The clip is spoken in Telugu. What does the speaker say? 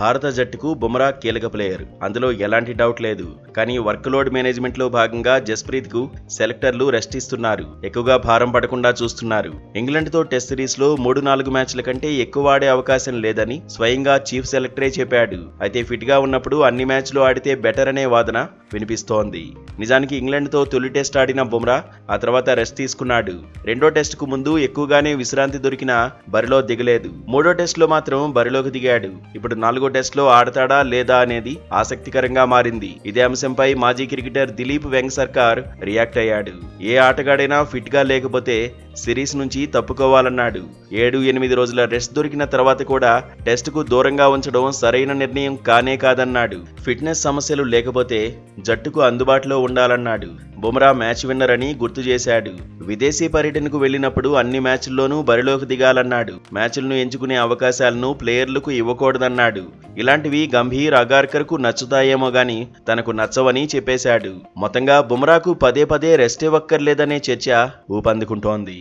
భారత జట్టుకు బుమ్రా కీలక ప్లేయర్, అందులో ఎలాంటి డౌట్ లేదు. కానీ వర్క్ లోడ్ మేనేజ్మెంట్ లో భాగంగా జస్ప్రీత్ కు సెలెక్టర్లు రెస్ట్ ఇస్తున్నారు, ఎక్కువగా భారం పడకుండా చూస్తున్నారు. ఇంగ్లాండ్ తో టెస్ట్ సిరీస్ లో 3-4 మ్యాచ్ల కంటే ఎక్కువ ఆడే అవకాశం లేదని స్వయంగా చీఫ్ సెలెక్టరే చెప్పాడు. అయితే ఫిట్ గా ఉన్నప్పుడు అన్ని మ్యాచ్లు ఆడితే బెటర్ అనే వాదన వినిపిస్తోంది. నిజానికి ఇంగ్లాండ్ తో తొలి టెస్ట్ ఆడిన బుమ్రా ఆ తర్వాత రెస్ట్ తీసుకున్నాడు. రెండో టెస్ట్ కు ముందు ఎక్కువగానే విశ్రాంతి దొరికినా బరిలో దిగలేదు. మూడో టెస్ట్ లో మాత్రం బరిలోకి దిగాడు. ఇప్పుడు 4వ టెస్ట్ లో ఆడతాడా లేదా అనేది ఆసక్తికరంగా మారింది. ఇదే అంశంపై మాజీ క్రికెటర్ దిలీప్ వెంగ్ సర్కార్ రియాక్ట్ అయ్యాడు. ఏ ఆటగాడైనా ఫిట్ గా లేకపోతే సిరీస్ నుంచి తప్పుకోవాలన్నాడు. 7-8 రోజుల రెస్ట్ దొరికిన తర్వాత కూడా టెస్ట్ కు దూరంగా ఉంచడం సరైన నిర్ణయం కానే కాదన్నాడు. ఫిట్నెస్ సమస్యలు లేకపోతే జట్టుకు అందుబాటులో ఉండాలన్నాడు. బుమ్రా మ్యాచ్ విన్నర్ అని గుర్తు చేశాడు. విదేశీ పర్యటనకు వెళ్లినప్పుడు అన్ని మ్యాచ్ల్లోనూ బరిలోకి దిగాలన్నాడు. మ్యాచ్లను ఎంచుకునే అవకాశాలను ప్లేయర్లకు ఇవ్వకూడదన్నాడు. ఇలాంటివి గంభీర్, అగార్కర్ కు నచ్చుతాయేమో గాని తనకు నచ్చవని చెప్పేశాడు. మొత్తంగా బుమ్రాకు పదే పదే రెస్ట్ ఇవ్వక్కర్లేదనే చర్చ ఊపందుకుంటోంది.